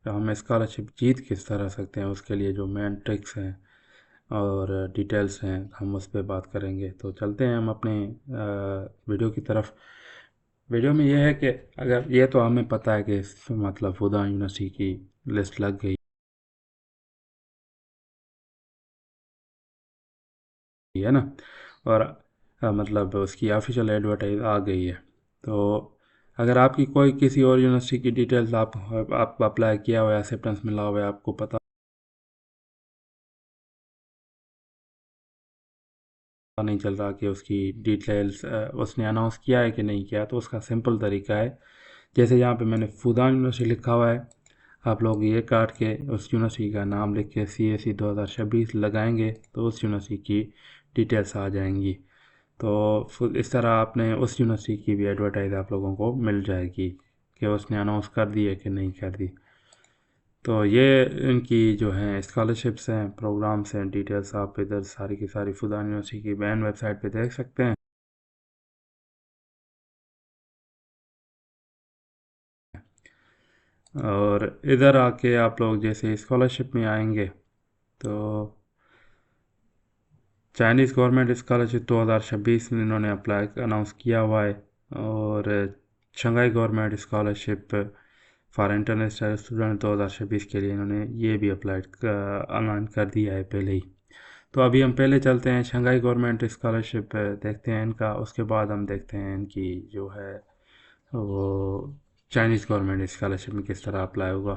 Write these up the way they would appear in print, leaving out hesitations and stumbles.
हम स्कॉलरशिप जीत किस तरह सकते हैं, उसके लिए जो मेन ट्रिक्स हैं और डिटेल्स हैं हम उस पर बात करेंगे। तो चलते हैं हम अपने वीडियो की तरफ। वीडियो में ये है कि अगर ये तो हमें पता है कि मतलब फूदान यूनिवर्सिटी की लिस्ट लग गई है ना, और मतलब उसकी ऑफिशियल एडवर्टाइज आ गई है। तो अगर आपकी कोई किसी और यूनिवर्सिटी की डिटेल्स आप अप्लाई किया हुआ है, एक्सेप्टेंस मिला हुआ है, आपको पता नहीं चल रहा कि उसकी डिटेल्स उसने अनाउंस किया है कि नहीं किया, तो उसका सिंपल तरीका है, जैसे यहाँ पे मैंने फूदान यूनिवर्सिटी लिखा हुआ है, आप लोग ये काट के उस यूनिवर्सिटी का नाम लिख के CSE 2026 लगाएंगे तो उस यूनिवर्सिटी की डिटेल्स आ जाएंगी। तो इस तरह आपने उस यूनिवर्सिटी की भी एडवर्टाइज आप लोगों को मिल जाएगी कि उसने अनाउंस कर दी है कि नहीं कर दी। तो ये इनकी जो हैं स्कॉलरशिप्स हैं, प्रोग्राम्स हैं, डिटेल्स आप इधर सारी की सारी फूदान यूनिवर्सिटी की बैन वेबसाइट पे देख सकते हैं। और इधर आके आप लोग जैसे स्कॉलरशिप में आएंगे तो चाइनीज़ गवर्नमेंट स्कॉलरशिप 2026 में इन्होंने अप्लाई अनाउंस किया हुआ है, और Shanghai government scholarship for international student 2026 के लिए इन्होंने ये भी अप्लाई ऑनलाइन कर दिया है पहले ही। तो अभी हम पहले चलते हैं शंघाई गवर्नमेंट स्कॉलरशिप देखते हैं इनका, उसके बाद हम देखते हैं इनकी जो है वो चाइनीज़ गवर्नमेंट स्कॉलरशिप में किस तरह अप्लाई होगा।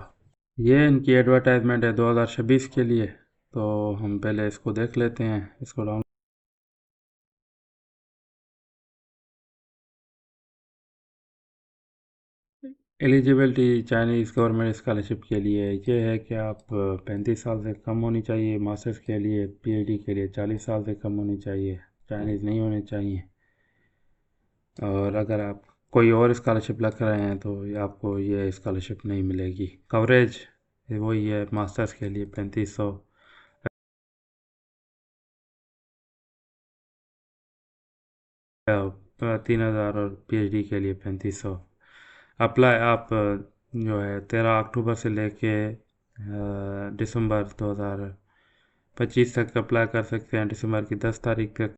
ये इनकी एडवर्टाइजमेंट है 2026 के लिए, तो हम पहले इसको देख लेते हैं, इसको down. Eligibility Chinese government scholarship के लिए ये है कि आप 35 साल से कम होनी चाहिए, मास्टर्स के लिए PhD के लिए 40 साल से कम होनी चाहिए, चाइनीज़ नहीं होने चाहिए। और अगर आप कोई और स्कॉलरशिप लग रहे हैं तो आपको ये स्कॉलरशिप नहीं मिलेगी। कवरेज वही है, मास्टर्स के लिए 3500, 3000, और PhD के लिए 3500। अप्लाई आप जो है 13 अक्टूबर से लेके दिसंबर 2025 तक अप्लाई कर सकते हैं, दिसंबर की 10 तारीख तक।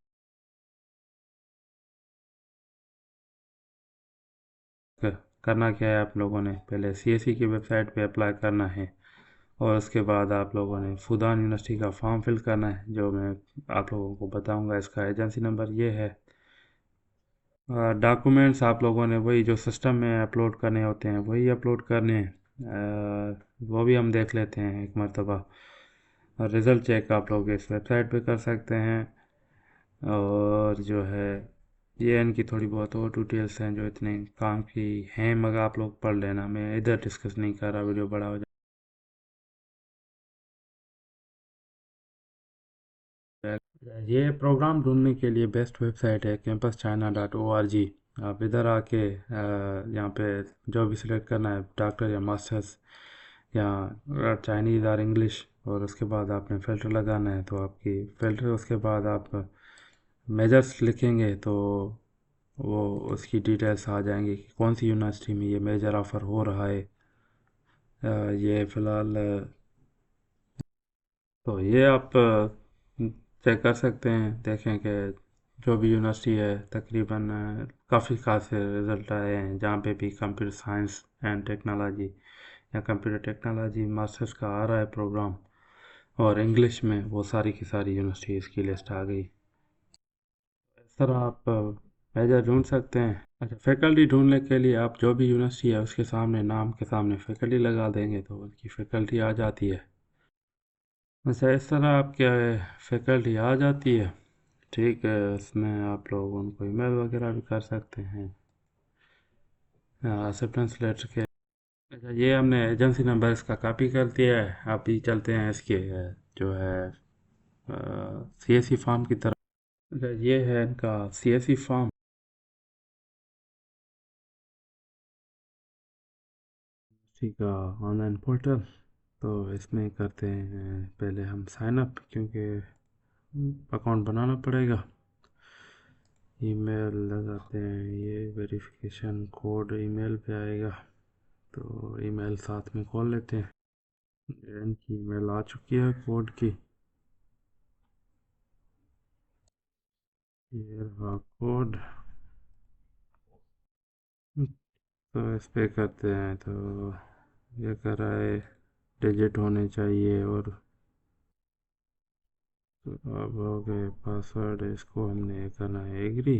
करना क्या है, आप लोगों ने पहले CSE की वेबसाइट पे अप्लाई करना है, और उसके बाद आप लोगों ने फूदान यूनिवर्सिटी का फॉर्म फिल करना है, जो मैं आप लोगों को बताऊंगा। इसका एजेंसी नंबर ये है। डॉक्यूमेंट्स आप लोगों ने वही जो सिस्टम में अपलोड करने होते हैं वही अपलोड करने हैं। वो भी हम देख लेते हैं एक मरतबा। रिज़ल्ट चेक आप लोग इस वेबसाइट पे कर सकते हैं। और जो है ये इनकी थोड़ी बहुत और डिटेल्स हैं जो इतने काम की हैं, मगर आप लोग पढ़ लेना, मैं इधर डिस्कस नहीं कर रहा, वीडियो बड़ा हो जाएगा। ये प्रोग्राम ढूंढने के लिए बेस्ट वेबसाइट है campuschina.org। आप इधर आके यहाँ पे जो भी सिलेक्ट करना है, डॉक्टर या मास्टर्स या चाइनीज़ और इंग्लिश, और उसके बाद आपने फ़िल्टर लगाना है, तो आपकी फ़िल्टर उसके बाद आप मेजर्स लिखेंगे तो वो उसकी डिटेल्स आ जाएंगी कि कौन सी यूनिवर्सिटी में ये मेजर ऑफ़र हो रहा है। ये फ़िलहाल तो ये आप चेक कर सकते हैं, देखें कि जो भी यूनिवर्सिटी है तकरीबन काफ़ी खास रिज़ल्ट आए हैं जहाँ पे भी कंप्यूटर साइंस एंड टेक्नोलॉजी या कंप्यूटर टेक्नोलॉजी मास्टर्स का आ रहा है प्रोग्राम, और इंग्लिश में वो सारी की सारी यूनिवर्सिटीज़ की लिस्ट आ गई। इस तरह आप मेजर ढूंढ सकते हैं। अच्छा, फैकल्टी ढूंढने के लिए आप जो भी यूनिवर्सिटी है उसके सामने, नाम के सामने फैकल्टी लगा देंगे तो उनकी फैकल्टी आ जाती है। अच्छा, इस तरह आपके फैकल्टी आ जाती है। ठीक है, इसमें आप लोग उनको ईमेल वगैरह भी कर सकते हैं एक्सेप्टेंस लेटर के। अच्छा, ये हमने एजेंसी नंबर इसका कॉपी कर दिया है। आप ही चलते हैं इसके जो है CSE फॉर्म की तरफ। अच्छा, ये है इनका CSE फॉर्म, ठीक है, ऑनलाइन पोर्टल। तो इसमें करते हैं पहले हम साइन अप, क्योंकि अकाउंट बनाना पड़ेगा। ईमेल लगाते हैं, ये वेरिफिकेशन कोड ईमेल पे आएगा, तो ईमेल साथ में खोल लेते हैं। इनकी ईमेल आ चुकी है कोड की। ये रहा कोड। तो इस पे करते हैं तो ये कर रहा है डिजिट होने चाहिए। और तो अब हो गए पासवर्ड, इसको हमने करना है एग्री।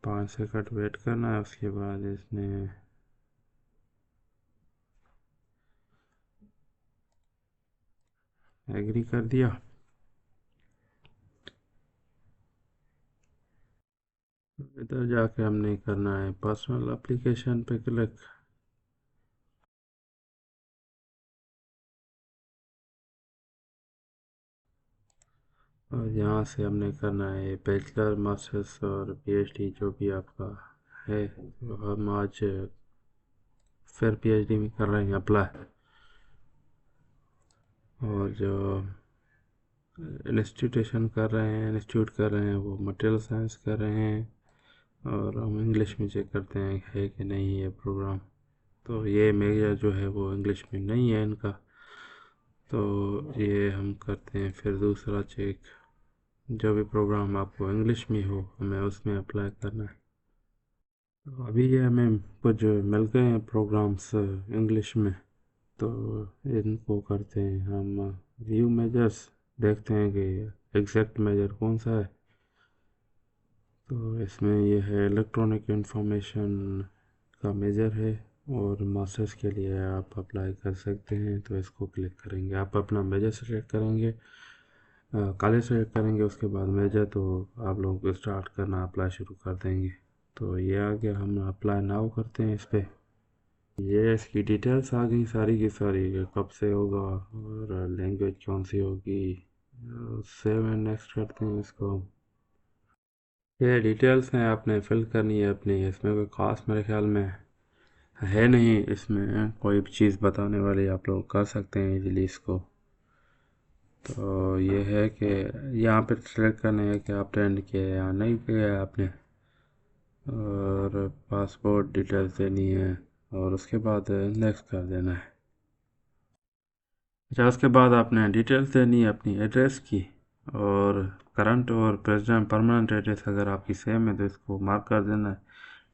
5 सेकंड वेट करना है, उसके बाद इसने एग्री कर दिया। इधर जाके हमने करना है पर्सनल एप्लीकेशन पे क्लिक। और यहाँ से हमने करना है बैचलर मास्टर्स और पीएचडी जो भी आपका है। तो हम आज फिर पीएचडी में कर रहे हैं अप्लाई। और जो इंस्टीट्यूशन कर रहे हैं, इंस्टीट्यूट कर रहे हैं, वो मटेरियल साइंस कर रहे हैं। और हम इंग्लिश में चेक करते हैं है कि नहीं ये प्रोग्राम। तो ये मेजर जो है वो इंग्लिश में नहीं है इनका। तो ये हम करते हैं फिर दूसरा चेक। जो भी प्रोग्राम आपको इंग्लिश में हो हमें उसमें अप्लाई करना है। तो अभी ये हमें कुछ मिल गए हैं प्रोग्राम्स इंग्लिश में। तो इनको करते हैं हम व्यू मेजर्स, देखते हैं कि एग्जैक्ट मेजर कौन सा है। तो इसमें ये है इलेक्ट्रॉनिक इंफॉर्मेशन का मेजर है। और मास्टर्स के लिए आप अप्लाई कर सकते हैं। तो इसको क्लिक करेंगे, आप अपना मेजर सेलेक्ट करेंगे, कॉलेज सेलेक्ट करेंगे, उसके बाद मेजर। तो आप लोग स्टार्ट करना अप्लाई शुरू कर देंगे। तो ये आ गया, हम अप्लाई नाउ करते हैं इस पर। ये इसकी डिटेल्स आ गई सारी की सारी, ये कब से होगा और लैंग्वेज कौन सी होगी। सेव एंड नेक्स्ट करते हैं इसको। ये डिटेल्स हैं, आपने फिल करनी है अपनी। इसमें कोई ख़ास मेरे ख्याल में है नहीं, इसमें कोई भी चीज़ बताने वाली, आप लोग कर सकते हैं इजीली इसको। तो ये है कि यहाँ पे सेलेक्ट करना है कि आप अटेंड किए या नहीं किया है आपने। और पासपोर्ट डिटेल्स देनी है और उसके बाद नेक्स्ट कर देना है। अच्छा, उसके बाद आपने डिटेल्स देनी है अपनी एड्रेस की। और करंट और प्रेजेंट परमानेंट एड्रेस अगर आपकी सेम है तो इसको मार्क कर देना है,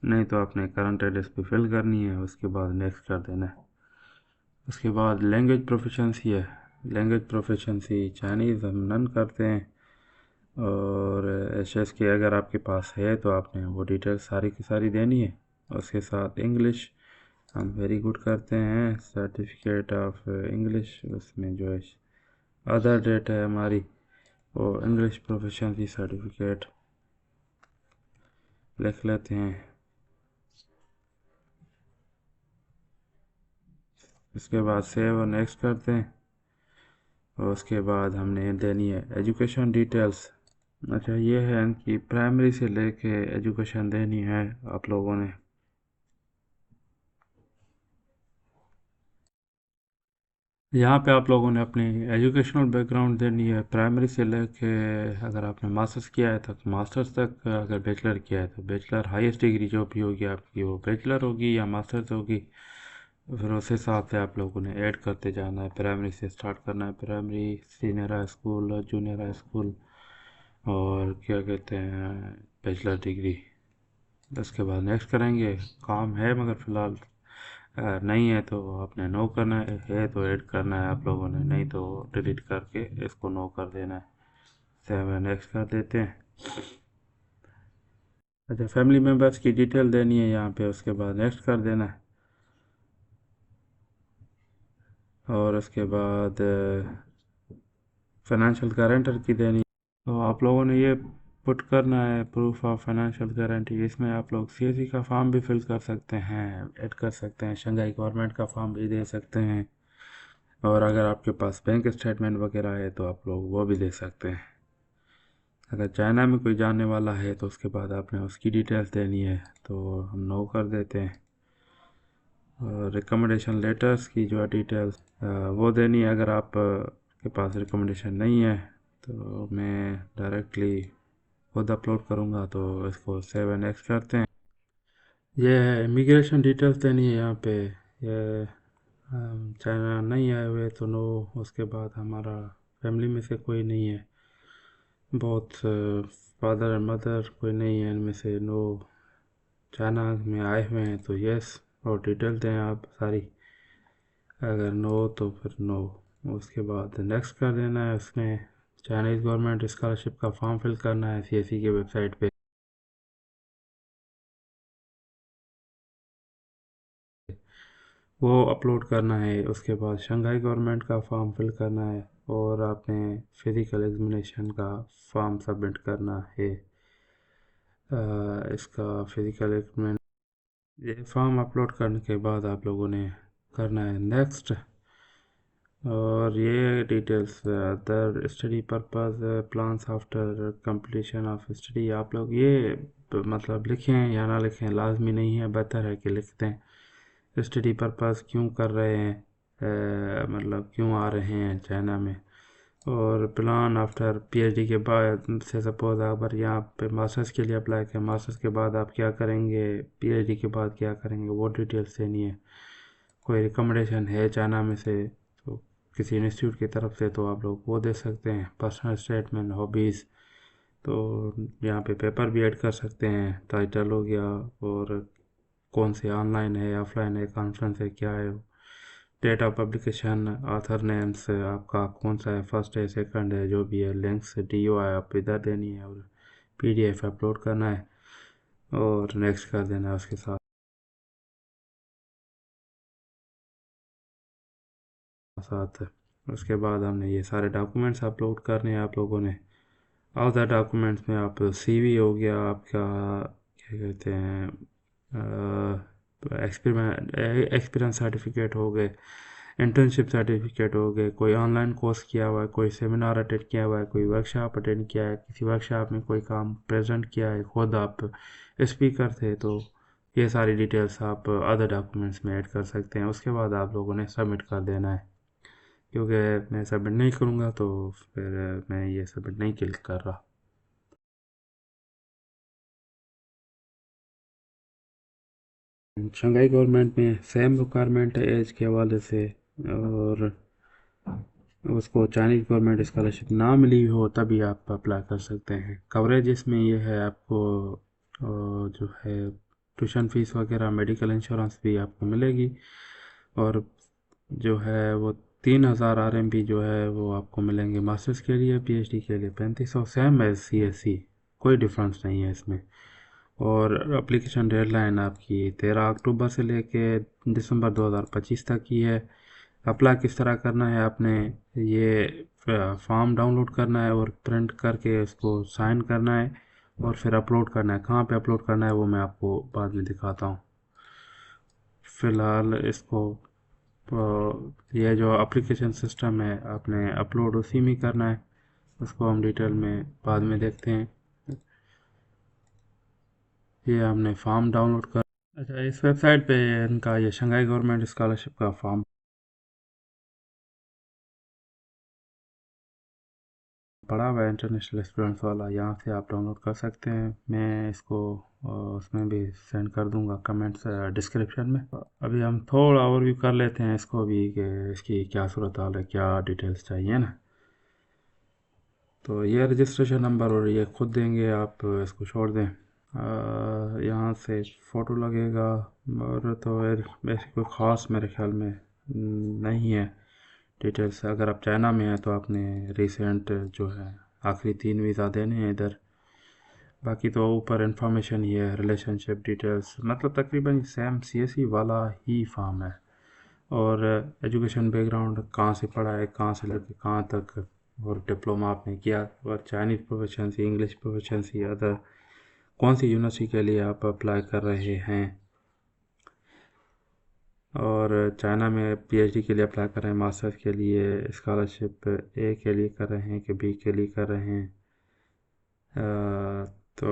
नहीं तो आपने करंट एड्रेस पे फिल करनी है, उसके बाद नेक्स्ट कर देना है। उसके बाद लैंग्वेज प्रोफिशेंसी है। लैंग्वेज प्रोफिशेंसी चाइनीज़ हम नन करते हैं। और एचएस की अगर आपके पास है तो आपने वो डिटेल्स सारी की सारी देनी है। उसके साथ इंग्लिश हम वेरी गुड करते हैं, सर्टिफिकेट ऑफ इंग्लिश। उसमें जो है अदर डेट है हमारी, वो इंग्लिश प्रोफिशेंसी सर्टिफिकेट लिख लेते हैं। इसके बाद सेव और नेक्स्ट करते हैं। और उसके बाद हमने देनी है एजुकेशन डिटेल्स। अच्छा, ये है इनकी प्राइमरी से लेके एजुकेशन देनी है आप लोगों ने। यहाँ पे आप लोगों ने अपनी एजुकेशनल बैकग्राउंड देनी है प्राइमरी से लेके। अगर आपने मास्टर्स किया है तो मास्टर्स तक, अगर बैचलर किया है तो बैचलर, हाईएस्ट डिग्री जो भी होगी आपकी वो बैचलर होगी या मास्टर्स होगी। फिर उस हिसाब से आप लोगों ने ऐड करते जाना है, प्राइमरी से स्टार्ट करना है। Primary, senior high school, junior high school, और क्या कहते हैं बैचलर डिग्री। उसके बाद नेक्स्ट करेंगे। काम है मगर फ़िलहाल नहीं है तो आपने नो करना है तो ऐड करना है आप लोगों ने, नहीं तो डिलीट करके इसको नो कर देना है। सेव नेक्स्ट कर देते हैं। अच्छा, फैमिली मेम्बर्स की डिटेल देनी है यहाँ पे, उसके बाद नेक्स्ट कर देना है। और उसके बाद फाइनेंशियल गारंटर की देनी है। तो आप लोगों ने ये पुट करना है प्रूफ ऑफ फाइनेंशियल गारंटी। इसमें आप लोग सीएससी का फॉर्म भी फिल कर सकते हैं, ऐड कर सकते हैं, शंघाई गवर्नमेंट का फॉर्म भी दे सकते हैं। और अगर आपके पास बैंक स्टेटमेंट वगैरह है तो आप लोग वो भी दे सकते हैं। अगर चाइना में कोई जाने वाला है तो उसके बाद आपने उसकी डिटेल्स देनी है, तो हम नो कर देते हैं। और रिकमेंडेशन लेटर्स की जो डिटेल्स वो देनी है। अगर आप के पास रिकमेंडेशन नहीं है तो मैं डायरेक्टली खुद अपलोड करूँगा। तो इसको सेव एंड नेक्स्ट करते हैं। ये है इमिग्रेशन डिटेल्स देनी है यहाँ पे। ये चाइना नहीं आए हुए तो नो। उसके बाद हमारा फैमिली में से कोई नहीं है, बहुत फादर एंड मदर कोई नहीं है इनमें से, नो। चाइना में आए हुए हैं तो यस, और डिटेल दें आप सारी। अगर नो तो फिर नो। उसके बाद नेक्स्ट कर देना है। उसमें चाइनीज़ गवर्नमेंट स्कॉलरशिप का फॉर्म फिल करना है सीएसई के वेबसाइट पे। वो अपलोड करना है। उसके बाद शंघाई गवर्नमेंट का फॉर्म फिल करना है, और आपने फिज़िकल एग्जामिनेशन का फॉर्म सबमिट करना है। इसका फिज़िकल एग्जामिनेशन, ये फॉर्म अपलोड करने के बाद आप लोगों ने करना है नेक्स्ट। और ये details other study purpose plans after completion of study, आप लोग ये मतलब लिखें या ना लिखें लाजमी नहीं है, बेहतर है कि लिख दें। स्टडी पर्पस क्यों कर रहे हैं, मतलब क्यों आ रहे हैं चाइना में। और प्लान आफ्टर पीएचडी के बाद से सपोज अगर यहाँ पे मास्टर्स के लिए अप्लाई करें, मास्टर्स के बाद आप क्या करेंगे, पीएचडी के बाद क्या करेंगे, वो डिटेल्स देनी है। कोई रिकमेंडेशन है चाइना में से तो किसी इंस्टीट्यूट की तरफ से तो आप लोग वो दे सकते हैं। पर्सनल स्टेटमेंट, हॉबीज़, तो यहाँ पे पेपर भी ऐड कर सकते हैं, टाइटल हो गया, और कौन से ऑनलाइन है ऑफलाइन है कॉन्फ्रेंस है क्या है, date of publication, author names आपका कौन सा है, फर्स्ट है सेकंड है जो भी है, लिंक्स डीओ है आप इधर देनी है, और पीडीएफ अपलोड करना है, और नेक्स्ट कर देना है उसके साथ साथ। उसके बाद हमने ये सारे डॉक्यूमेंट्स अपलोड करने हैं आप लोगों ने। ऑल द डॉक्यूमेंट्स में आप सीवी हो गया आपका, क्या कहते हैं, एक्सपीरियंस सर्टिफिकेट हो गए, इंटर्नशिप सर्टिफिकेट हो गए, कोई ऑनलाइन कोर्स किया हुआ है, कोई सेमिनार अटेंड किया हुआ है, कोई वर्कशॉप अटेंड किया है, किसी वर्कशॉप में कोई काम प्रेजेंट किया है, खुद आप स्पीकर थे, तो ये सारी डिटेल्स आप अदर डॉक्यूमेंट्स में ऐड कर सकते हैं। उसके बाद आप लोगों ने सबमिट कर देना है, क्योंकि मैं सबमिट नहीं करूँगा तो फिर मैं ये सबमिट नहीं क्लिक कर रहा। शंघाई गवर्नमेंट में सेम रिक्वायरमेंट है एज के हवाले से, और उसको चाइनीज़ गवर्नमेंट स्कॉलरशिप ना मिली हो तभी आप अप्लाई कर सकते हैं। कवरेज इसमें ये है आपको जो है ट्यूशन फीस वगैरह, मेडिकल इंश्योरेंस भी आपको मिलेगी, और जो है वो 3000 RMB जो है वो आपको मिलेंगे मास्टर्स के लिए, पीएचडी के लिए 3500, सेम है सीएससी, कोई डिफरेंस नहीं है इसमें। और एप्लीकेशन डेडलाइन आपकी 13 अक्टूबर से लेके दिसंबर 2025 तक की है। अप्लाई किस तरह करना है, आपने ये फॉर्म डाउनलोड करना है और प्रिंट करके उसको साइन करना है, और फिर अपलोड करना है। कहाँ पे अपलोड करना है वो मैं आपको बाद में दिखाता हूँ। फ़िलहाल इसको ये जो एप्लीकेशन सिस्टम है आपने अपलोड उसी में करना है, उसको हम डिटेल में बाद में देखते हैं। ये हमने फॉर्म डाउनलोड कर, अच्छा इस वेबसाइट पे इनका ये शंघाई गवर्नमेंट स्कॉलरशिप का फॉर्म पड़ा हुआ है, इंटरनेशनल स्टूडेंट्स वाला, यहाँ से आप डाउनलोड कर सकते हैं। मैं इसको उसमें भी सेंड कर दूंगा कमेंट्स डिस्क्रिप्शन में। अभी हम थोड़ा ओवरव्यू कर लेते हैं इसको भी कि इसकी क्या सूरत हाल है, क्या डिटेल्स चाहिए ना। तो ये रजिस्ट्रेशन नंबर और ये खुद देंगे आप, इसको छोड़ दें। यहाँ से फ़ोटो लगेगा, और तो ऐसी कोई ख़ास मेरे ख्याल में नहीं है डिटेल्स। अगर आप चाइना में हैं तो आपने रिसेंट जो है आखिरी 3 वीज़ा देने हैं इधर। बाकी तो ऊपर इन्फॉर्मेशन ही है, रिलेशनशिप डिटेल्स, मतलब तकरीबन सेम सीएसई वाला ही फॉर्म है। और एजुकेशन बैकग्राउंड कहाँ से पढ़ा है, कहाँ से लेकर कहाँ तक, और डिप्लोमा आपने किया, और चाइनीज़ प्रोफेशंसी, इंग्लिश प्रोफेशंसी, अदर कौन सी यूनिवर्सिटी के लिए आप अप्लाई कर रहे हैं, और चाइना में पीएचडी के लिए अप्लाई कर रहे हैं, मास्टर्स के लिए स्कॉलरशिप ए के लिए कर रहे हैं कि बी के लिए कर रहे हैं। तो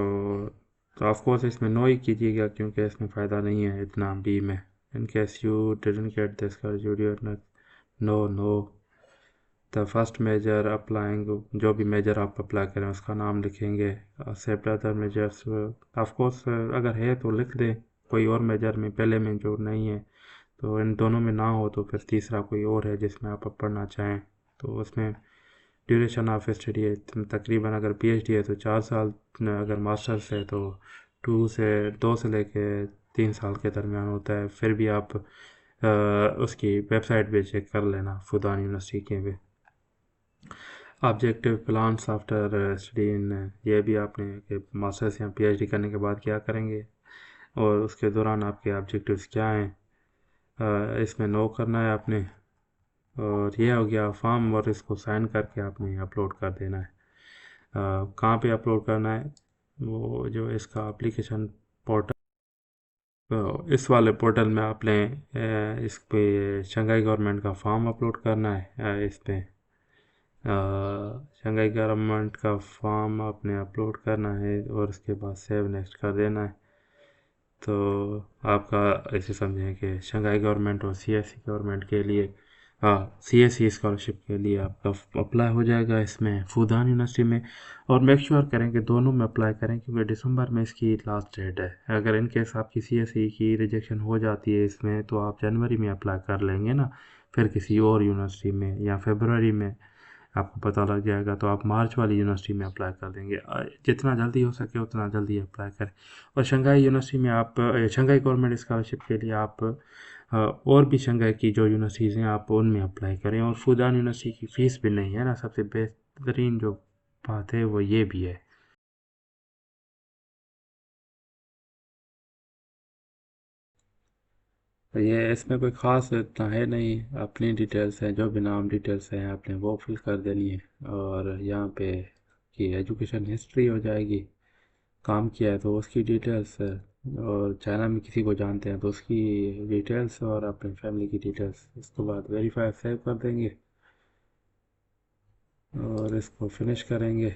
ऑफ कोर्स इसमें नो ही कीजिएगा, क्योंकि इसमें फ़ायदा नहीं है इतना बी में। In case you didn't get this scholarship, no no the first major applying, जो भी मेजर आप अप्लाई करें उसका नाम लिखेंगे, except other majors. Of course अगर है तो लिख दें कोई और मेजर में, पहले में जो नहीं है तो इन दोनों में ना हो तो फिर तीसरा कोई और है जिसमें आप पढ़ना चाहें, तो उसमें ड्यूरेशन ऑफ स्टडी है तकरीबन, अगर पीएचडी है तो 4 साल, अगर मास्टर्स है तो 2 से लेके 3 साल के दरमियान होता है। फिर भी आप उसकी वेबसाइट पे चेक कर लेना, फुदान यूनिवर्सिटी के भी objective plans after study in, ये भी आपने कि मास्टर्स या पीएचडी करने के बाद क्या करेंगे और उसके दौरान आपके ऑब्जेक्टिव्स क्या हैं, इसमें नो करना है आपने। और ये हो गया फॉर्म, और इसको साइन करके आपने अपलोड कर देना है। कहाँ पे अपलोड करना है, वो जो इसका एप्लीकेशन पोर्टल, तो इस वाले पोर्टल में आपने इस पे शंघाई गवर्नमेंट का फॉर्म अपलोड करना है। इस पे शंघाई गवर्नमेंट का फॉर्म आपने अपलोड करना है और उसके बाद सेव नेक्स्ट कर देना है। तो आपका ऐसे समझें कि शंघाई गवर्नमेंट और सीएससी गवर्नमेंट के लिए, हाँ, सीएससी स्कॉलरशिप के लिए आपका अप्लाई हो जाएगा इसमें फुदान यूनिवर्सिटी में। और मेक श्योर करें कि दोनों में अप्लाई करें, क्योंकि दिसंबर में इसकी लास्ट डेट है। अगर इन केस आपकी सीएससी की रिजेक्शन हो जाती है इसमें, तो आप जनवरी में अप्लाई कर लेंगे ना, फिर किसी और यूनिवर्सिटी में, या फरवरी में आपको पता लग जाएगा तो आप मार्च वाली यूनिवर्सिटी में अप्लाई कर देंगे। जितना जल्दी हो सके उतना जल्दी अप्लाई करें। और शंघाई यूनिवर्सिटी में आप शंघाई गवर्नमेंट स्कॉलरशिप के लिए आप और भी शंघाई की जो यूनिवर्सिटीज़ हैं आप उनमें अप्लाई करें। और फुदान यूनिवर्सिटी की फ़ीस भी नहीं है ना, सबसे बेहतरीन जो बात है वो ये भी है। तो ये इसमें कोई ख़ास इतना है नहीं, अपनी डिटेल्स हैं, जो भी नाम डिटेल्स हैं आपने वो फिल कर देनी है। और यहाँ पे की एजुकेशन हिस्ट्री हो जाएगी, काम किया है तो उसकी डिटेल्स, और चाइना में किसी को जानते हैं तो उसकी डिटेल्स, और अपनी फैमिली की डिटेल्स। इसके बाद वेरीफाई सेव कर देंगे और इसको फिनिश करेंगे।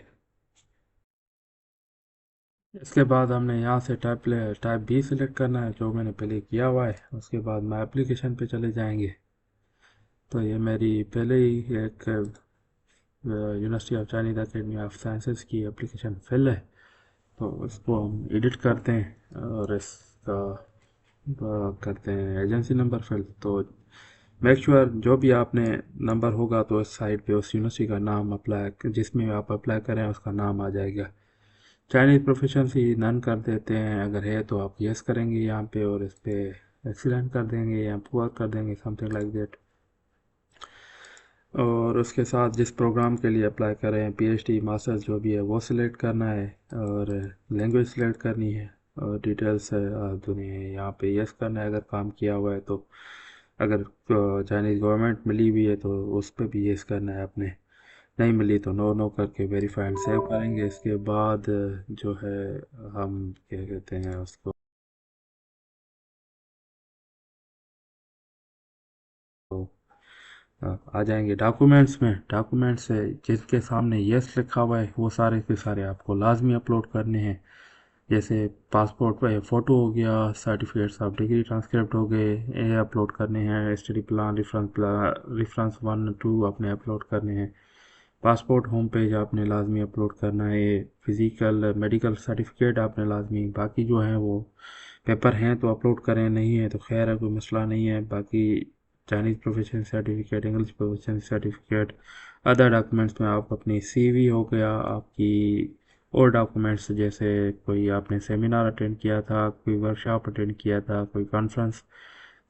इसके बाद हमने यहाँ से टाइप बी सिलेक्ट करना है, जो मैंने पहले किया हुआ है। उसके बाद मैं एप्लीकेशन पे चले जाएंगे। तो ये मेरी पहले ही एक university of Chinese academy of sciences की एप्लीकेशन फिल है, तो इसको हम एडिट करते हैं और इसका करते हैं एजेंसी नंबर फिल। तो मेक श्योर जो भी आपने नंबर होगा तो इस साइट पे उस यूनिवर्सिटी का नाम अप्लाई, जिसमें आप अप्लाई करें उसका नाम आ जाएगा। चाइनीज़ प्रोफिशेंसी नन कर देते हैं, अगर है तो आप यस करेंगे यहाँ पे, और इस पे एक्सीलेंट कर देंगे या पुअर कर देंगे, समथिंग लाइक दैट। और उसके साथ जिस प्रोग्राम के लिए अप्लाई कर रहे हैं, पीएचडी मास्टर्स जो भी है वो सिलेक्ट करना है, और लैंग्वेज सिलेक्ट करनी है, और डिटेल्स दुनिया यहाँ पे यस करना है अगर काम किया हुआ है तो। अगर चाइनीज़ गवर्नमेंट मिली हुई है तो उस पर भी यस करना है आपने, नहीं मिली तो नो नो करके वेरीफाई एंड सेव करेंगे। इसके बाद जो है हम क्या कहते हैं उसको, आ जाएंगे डॉक्यूमेंट्स में। डॉक्यूमेंट्स से जिसके सामने यस लिखा हुआ है वो सारे के सारे आपको लाजमी अपलोड करने हैं। जैसे पासपोर्ट पे फ़ोटो हो गया, सर्टिफिकेट्स ऑफ डिग्री ट्रांसक्रिप्ट हो गए, ये अपलोड करने हैं। स्टडी प्लान, रेफरेंस 1 2 अपने अपलोड करने हैं। पासपोर्ट होम पेज आपने लाजमी अपलोड करना है। फ़िज़िकल मेडिकल सर्टिफिकेट आपने लाजमी, बाकी जो हैं वो पेपर हैं तो अपलोड करें, नहीं है तो खैर है, कोई मसला नहीं है। बाकी Chinese profession certificate, English profession certificate, other documents में आप अपनी सीवी हो गया आपकी, और डॉक्यूमेंट्स जैसे कोई आपने सेमिनार अटेंड किया था, कोई वर्कशॉप अटेंड किया था, कोई कॉन्फ्रेंस,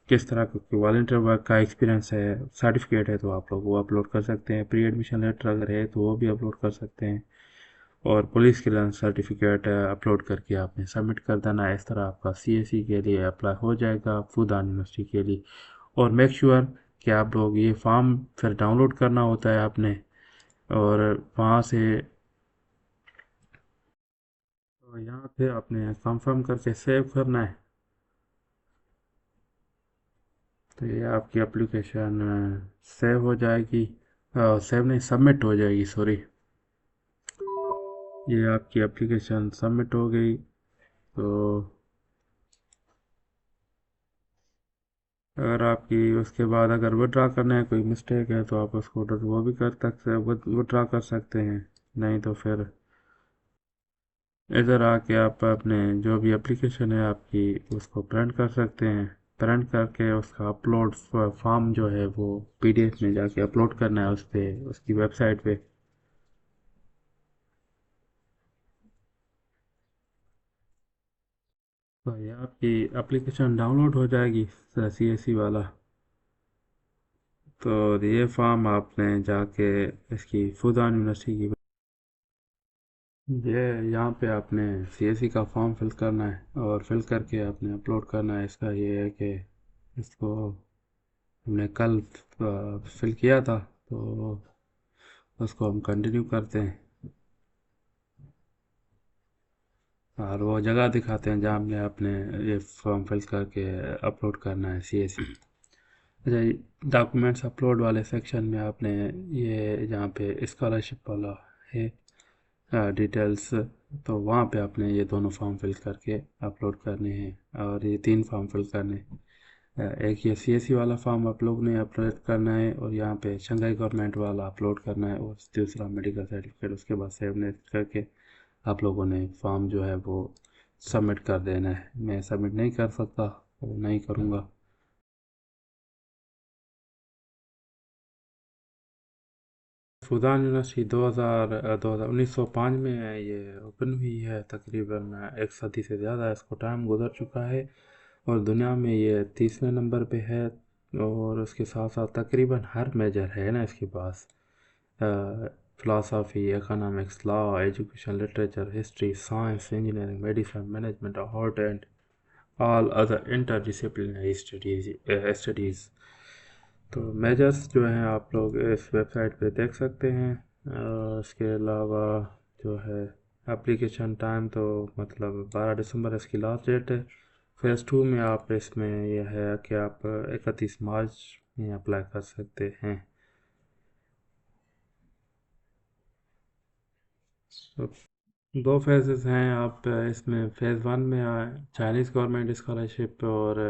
किस तरह का कोई वॉलंटियर वर्क का एक्सपीरियंस है, सर्टिफिकेट है तो आप लोग वो अपलोड कर सकते हैं। प्री एडमिशन लेटर अगर है तो वो भी अपलोड कर सकते हैं। और पुलिस क्लियरेंस सर्टिफिकेट अपलोड करके आपने सबमिट कर देना है। इस तरह आपका सीएससी के लिए अप्लाई हो जाएगा फुदान यूनिवर्सिटी के लिए। और मेक श्योर कि आप लोग ये फॉर्म फिर डाउनलोड करना होता है आपने, और वहाँ से तो यहाँ पे आपने कंफर्म करके सेव करना है। तो ये आपकी एप्लीकेशन सेव हो जाएगी, सेव नहीं, सबमिट हो जाएगी, सॉरी। ये आपकी एप्लीकेशन सबमिट हो गई। तो अगर आपकी उसके बाद अगर विड्रा करना है, कोई मिस्टेक है तो आप उसको वो भी कर सकते हैं, विड्रा कर सकते हैं। नहीं तो फिर इधर आके आप अपने जो भी एप्लीकेशन है आपकी उसको प्रिंट कर सकते हैं। प्रिंट करके उसका अपलोड फॉर्म जो है वो पीडीएफ में जाके अपलोड करना है उस पे, उसकी वेबसाइट पे। तो ये आपकी एप्लीकेशन डाउनलोड हो जाएगी सीएससी वाला। तो ये फॉर्म आपने जाके इसकी फुदान यूनिवर्सिटी की, ये यहाँ पे आपने सीएससी का फॉर्म फिल करना है और फिल करके आपने अपलोड करना है। इसका ये है कि इसको हमने कल फिल किया था, तो उसको हम कंटिन्यू करते हैं और वो जगह दिखाते हैं जहाँ हमने अपने ये फॉर्म फिल करके अपलोड करना है सीएससी। अच्छा, डॉक्यूमेंट्स अपलोड वाले सेक्शन में आपने ये जहाँ पे स्कॉलरशिप वाला है डिटेल्स, तो वहाँ पे आपने ये दोनों फॉर्म फिल करके अपलोड करने हैं और ये 3 फॉर्म फिल करने हैं। एक ये सीएससी वाला फॉर्म आप लोग ने अपलोड करना है और यहाँ पे शंघाई गवर्नमेंट वाला अपलोड करना है और दूसरा मेडिकल सर्टिफिकेट। उसके बाद सेव नेक्स्ट करके आप लोगों ने फॉर्म जो है वो सबमिट कर देना है। मैं सबमिट नहीं कर सकता, वो नहीं करूँगा। फुदान यूनिवर्सिटी 1905 में ये ओपन हुई है। तकरीबन एक सदी से ज़्यादा इसको टाइम गुजर चुका है और दुनिया में ये 30वें नंबर पे है। और उसके साथ साथ तकरीबन हर मेजर है ना इसके पास, philosophy, economics, law, education, literature, history, science, engineering, medicine, management, art and all other interdisciplinary studies. तो मेजर्स जो हैं आप लोग इस वेबसाइट पे देख सकते हैं। इसके अलावा जो है एप्लीकेशन टाइम तो मतलब 12 दिसंबर इसकी लास्ट डेट है। फेज़ 2 में आप इसमें यह है कि आप 31 मार्च में अप्लाई कर सकते हैं। तो दो फेजेस हैं। आप इसमें फ़ेज़ 1 में चाइनीज़ गवर्नमेंट स्कॉलरशिप और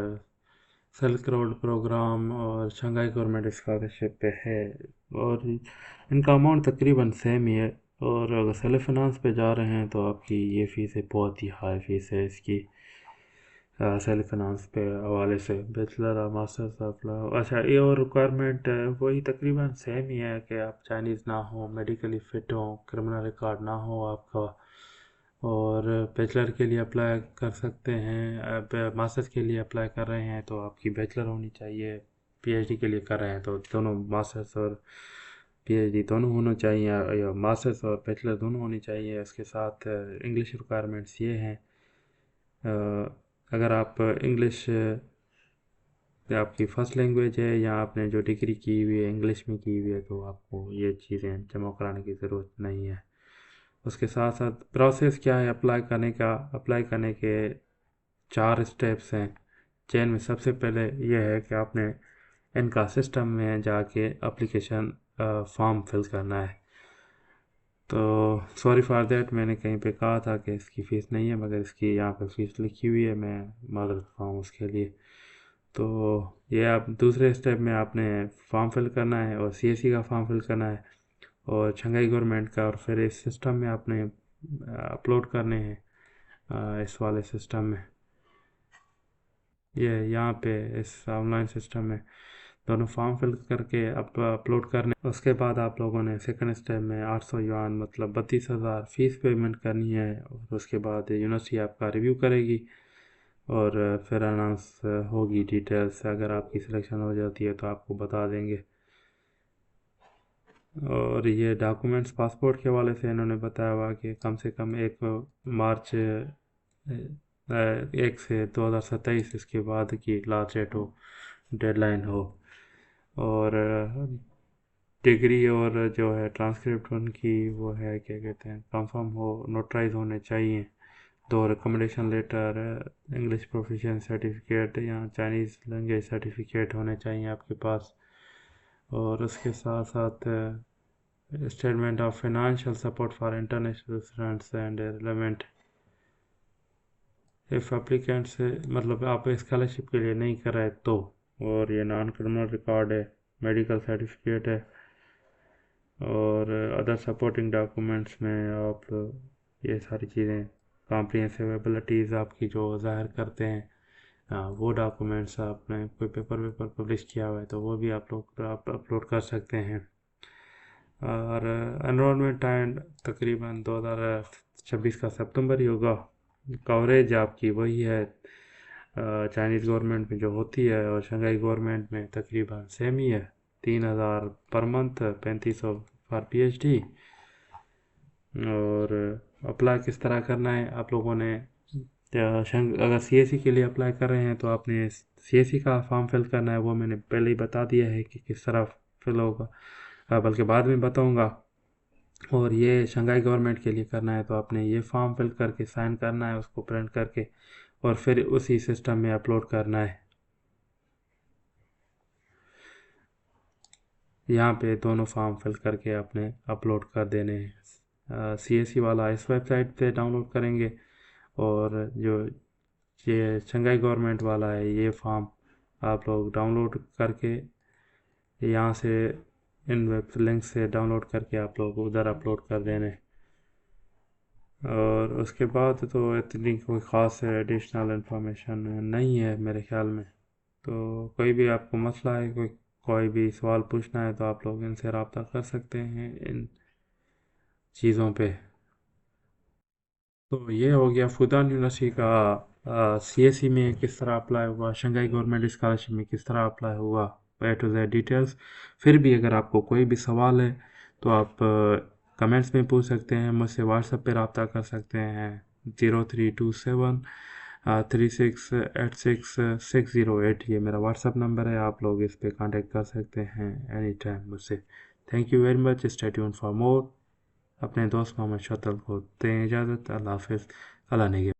सिल्क रोड प्रोग्राम और शंघाई गवर्नमेंट स्कॉलरशिप पे है और इनका अमाउंट तकरीबन सेम ही है। और अगर सेल्फ फाइनेंस पे जा रहे हैं तो आपकी ये फ़ीस है, बहुत ही हाई फ़ीस है इसकी। सेल्फ फाइनेंस पे हवाले से बैचलर और मास्टर्स ऑफ लॉ। अच्छा, ये और रिक्वायरमेंट वही तकरीबन सेम ही है कि आप चाइनीज़ ना हो, मेडिकली फ़िट हो, क्रिमिनल रिकॉर्ड ना हो आपका। और बैचलर के लिए अप्लाई कर सकते हैं। अब मास्टर्स के लिए अप्लाई कर रहे हैं तो आपकी बैचलर होनी चाहिए। पीएचडी के लिए कर रहे हैं तो दोनों मास्टर्स और पीएचडी दोनों होना चाहिए, या मास्टर्स और बैचलर दोनों होनी चाहिए। इसके साथ इंग्लिश रिक्वायरमेंट्स ये हैं, अ, अगर आप इंग्लिश आपकी फ़र्स्ट लैंग्वेज है या आपने जो डिग्री की हुई है इंग्लिश में की हुई है तो आपको ये चीज़ें जमा कराने की ज़रूरत नहीं है। उसके साथ साथ प्रोसेस क्या है अप्लाई करने का। अप्लाई करने के 4 स्टेप्स हैं चेन में। सबसे पहले ये है कि आपने इनका सिस्टम में जाके एप्लीकेशन फॉर्म फिल करना है। तो सॉरी फॉर दैट, मैंने कहीं पे कहा था कि इसकी फ़ीस नहीं है, मगर इसकी यहाँ पे फ़ीस लिखी हुई है। मैं माज़रत ख़्वाह हूँ उसके लिए। तो ये आप दूसरे स्टेप में आपने फॉर्म फिल करना है और सीएससी का फॉर्म फिल करना है और छंगाई गवर्नमेंट का, और फिर इस सिस्टम में आपने अपलोड करने हैं इस वाले सिस्टम में। ये यहाँ पे इस ऑनलाइन सिस्टम में दोनों फॉर्म फिल करके अपलोड करने। उसके बाद आप लोगों ने सेकंड स्टेप में 800 युआन मतलब 32,000 फ़ीस पेमेंट करनी है। और उसके बाद यूनिवर्सिटी आपका रिव्यू करेगी और फिर अनाउंस होगी डिटेल्स। अगर आपकी सिलेक्शन हो जाती है तो आपको बता देंगे। और ये डॉक्यूमेंट्स पासपोर्ट के हवाले से इन्होंने बताया हुआ कि कम से कम 1 मार्च 1 से 2027 इसके बाद की लास्ट डेट हो, डेडलाइन हो। और डिग्री और जो है ट्रांसक्रिप्ट उनकी वो है क्या कहते हैं कंफर्म हो, नोटराइज होने चाहिए। 2 recommendation letter, English proficiency certificate या चाइनीज़ लैंग्वेज सर्टिफिकेट होने चाहिए आपके पास। और उसके साथ साथ statement of financial support for international students and relevant if applicant से, मतलब आप स्कॉलरशिप के लिए नहीं कर रहे तो। और ये नॉन क्रिमिनल रिकॉर्ड है, मेडिकल सर्टिफिकेट है। और अदर सपोर्टिंग डॉक्यूमेंट्स में आप ये सारी चीज़ें, कॉम्प्रिहेंसिव एबिलिटीज़ आपकी जो ज़ाहिर करते हैं हाँ, वो डॉक्यूमेंट्स आपने कोई पेपर वेपर पब्लिश किया हुआ है तो वो भी आप लोग आप अपलोड कर सकते हैं। और एनरोलमेंट टाइम तकरीबन 2026 का सितंबर ही होगा। कवरेज आपकी वही है चाइनीज़ गवर्नमेंट में जो होती है और शंघाई गवर्नमेंट में तकरीबन सेम ही है। 3,000 पर मंथ, 3500 फॉर पीएचडी। और अप्लाई किस तरह करना है आप लोगों ने, अगर सीएससी के लिए अप्लाई कर रहे हैं तो आपने सीएससी का फॉर्म फिल करना है। वो मैंने पहले ही बता दिया है कि किस तरह फिल होगा, बल्कि बाद में बताऊंगा। और ये शंघाई गवर्नमेंट के लिए करना है तो आपने ये फॉर्म फिल करके साइन करना है, उसको प्रिंट करके और फिर उसी सिस्टम में अपलोड करना है। यहाँ पे दोनों फॉर्म फिल करके आपने अपलोड कर देने हैं। सीएससी वाला इस वेबसाइट पे डाउनलोड करेंगे और जो ये शंघाई गवर्नमेंट वाला है ये फॉर्म आप लोग डाउनलोड करके यहाँ से इन वेब लिंक से डाउनलोड करके आप लोग उधर अपलोड कर देने। और उसके बाद तो इतनी कोई ख़ास एडिशनल इन्फॉर्मेशन नहीं है मेरे ख्याल में। तो कोई भी आपको मसला है, कोई कोई भी सवाल पूछना है तो आप लोग इनसे रब्ता कर सकते हैं इन चीज़ों पे। तो ये हो गया फुदान यूनिवर्सिटी का सीएससी में किस तरह अप्लाई हुआ, शंघाई गवर्नमेंट स्कॉलरशिप में किस तरह अप्लाई हुआ, ए टू जेड डिटेल्स। फिर भी अगर आपको कोई भी सवाल है तो आप कमेंट्स में पूछ सकते हैं, मुझसे व्हाट्सएप पे रब्ता कर सकते हैं 0327 3686 608। ये मेरा व्हाट्सएप नंबर है, आप लोग इस पे कांटेक्ट कर सकते हैं एनी टाइम मुझसे। Thank you very much, stay tuned for more. अपने दोस्त मोहम्मद शतल को दें इजाज़त। अल्लाह हाफिज़। अल्लाह ने